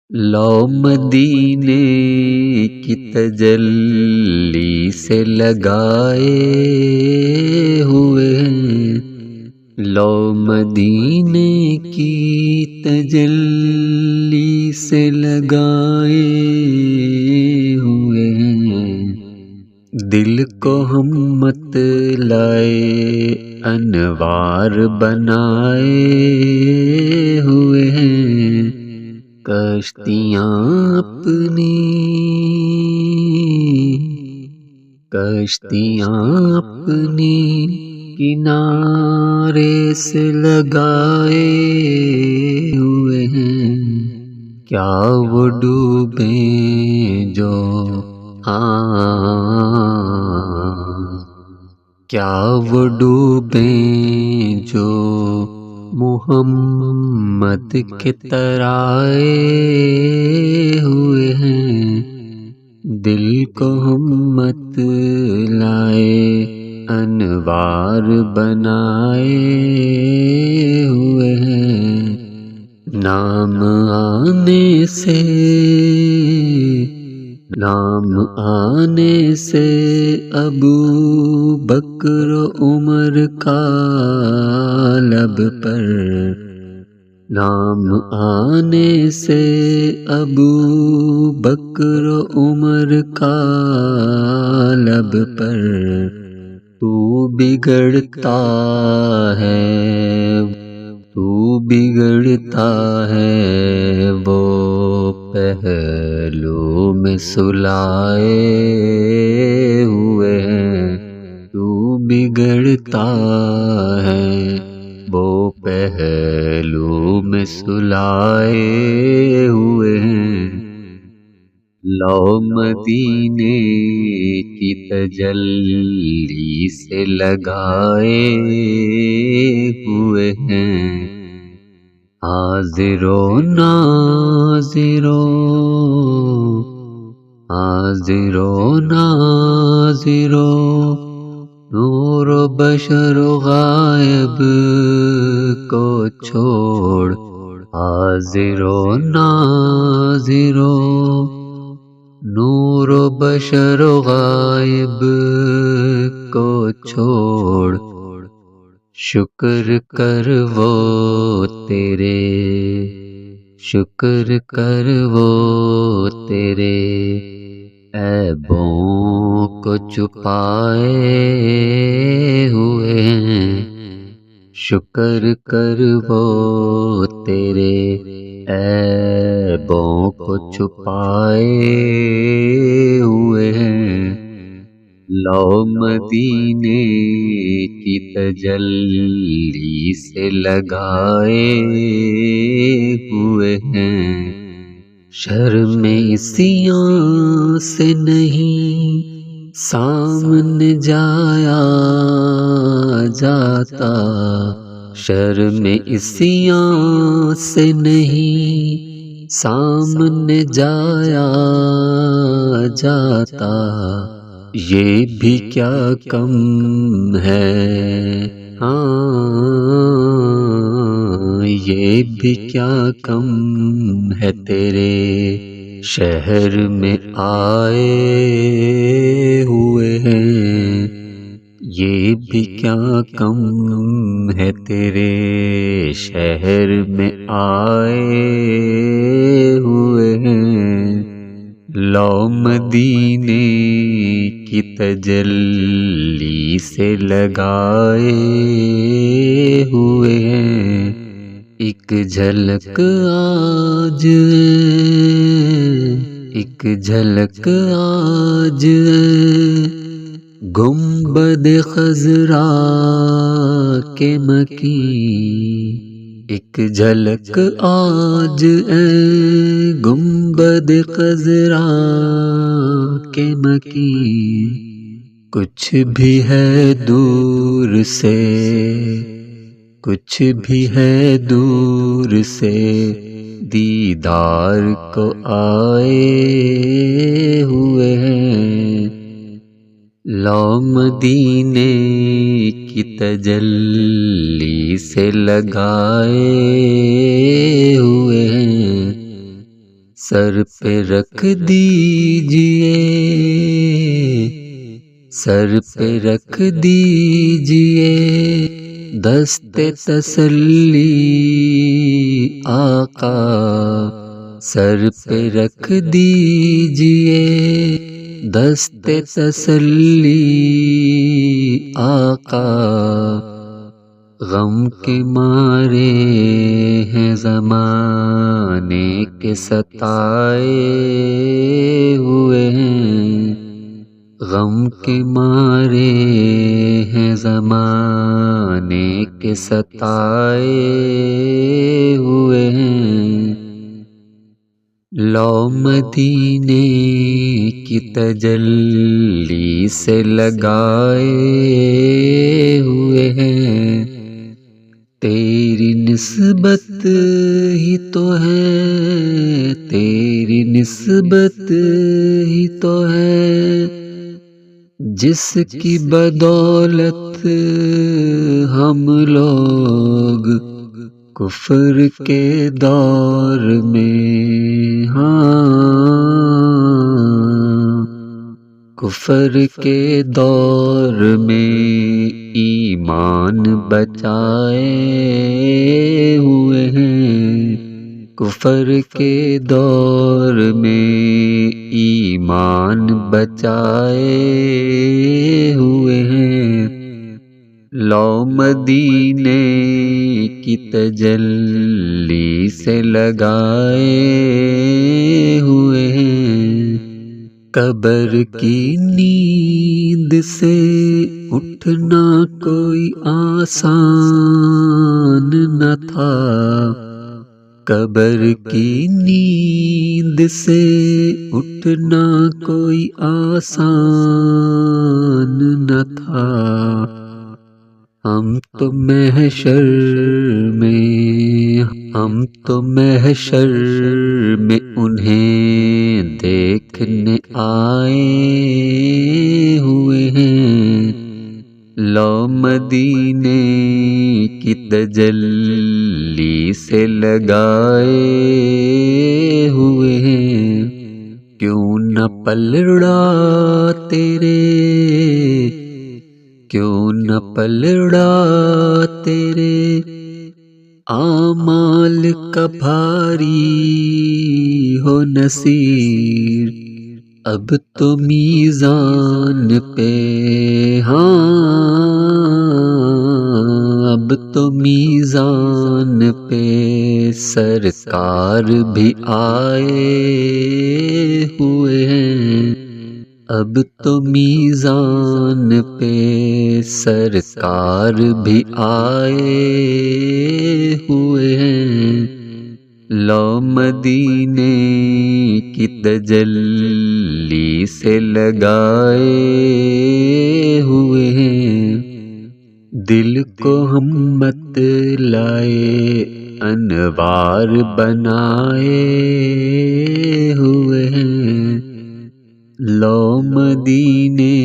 لو مدینے کی تجلی سے لگائے ہوئے ہیں، لو مدینے کی تجلی سے لگائے ہوئے ہیں، دل کو ہم مت لائے انوار بنائے ہوئے ہیں، کشتیاں اپنی کنارے سے لگائے ہوئے ہیں، کیا وہ ڈوبیں جو کیا وہ ڈوبیں جو محمد کے ترائے ہوئے ہیں، دل کو ہم مت لائے انوار بنائے ہوئے ہیں، نام آنے سے ابو بکر عمر کا لب پر، نام آنے سے ابو بکر عمر کا لب پر، تو بگڑتا ہے وہ پہلو میں سلائے ہوئے ہیں، تو بگڑتا ہے وہ پہلو میں سلائے ہوئے ہیں، لو مدینے کی تجلی سے لگائے ہوئے ہیں، حاضر و ناظر نور و بشر و غائب کو چھوڑ، حاضر و ناظر نور و بشر و غائب کو چھوڑ، شکر کر وہ تیرے عیبوں کو چھپائے ہوئے ہیں، شکر کر وہ تیرے عیبوں کو چھپائے ہوئے ہیں، لو مدینے کی تجلی سے لگائے ہوئے ہیں، شرم عصیاں سے نہیں سامنے جایا جاتا، شرم عصیاں سے نہیں سامنے جایا جاتا، یہ بھی کیا کم ہے، یہ بھی کیا کم ہے تیرے شہر میں آئے ہوئے ہیں، یہ بھی کیا کم ہے تیرے شہر میں آئے ہوئے ہیں، لو مدینے کی تجلی سے لگائے ہوئے ہیں، ایک جھلک آج گنبد خضرا کے مکیں، ایک جھلک آج گنبد خضرا کے مکیں، کچھ بھی ہے دور سے دیدار کو آئے ہوئے ہیں، لو مدینے کی تجلی سے لگائے ہوئے ہیں، سر پہ رکھ دیجئے، سر پہ رکھ دیجئے دست تسلی آقا، سر پہ رکھ دیجئے دست تسلی آقا، غم کے مارے ہیں زمانے کے ستائے ہوئے ہیں، غم کے مارے ہیں زمانے کے ستائے ہوئے ہیں، لو مدینے کی تجلی سے لگائے ہوئے ہیں، تیری نسبت ہی تو ہے، تیری نسبت ہی تو ہے جس کی بدولت ہم لوگ کفر کے دور میں، کفر کے دور میں ایمان بچائے ہوئے ہیں، کفر کے دور میں ایمان بچائے ہوئے ہیں، لو مدینے کی تجلی سے لگائے ہوئے ہیں، قبر کی نیند سے اٹھنا کوئی آسان نہ تھا، قبر کی نیند سے اٹھنا کوئی آسان نہ تھا، ہم تو محشر میں انہیں دیکھنے آئے ہوئے ہیں، لو مدینے کی تجلی سے لگائے ہوئے ہیں، کیوں نہ پلڑا تیرے، کیوں نہ پلڑا تیرے اعمال کا بھاری ہو نصیر، اب تو میزان پہ، اب تو میزان پہ سرکار بھی آئے ہوئے ہیں، اب تو میزان پہ سرکار بھی آئے ہوئے ہیں، لو مدینے کی تجلی سے لگائے ہوئے ہیں، دل کو ہم مت لائے انوار بنائے ہوئے ہیں، لو مدینے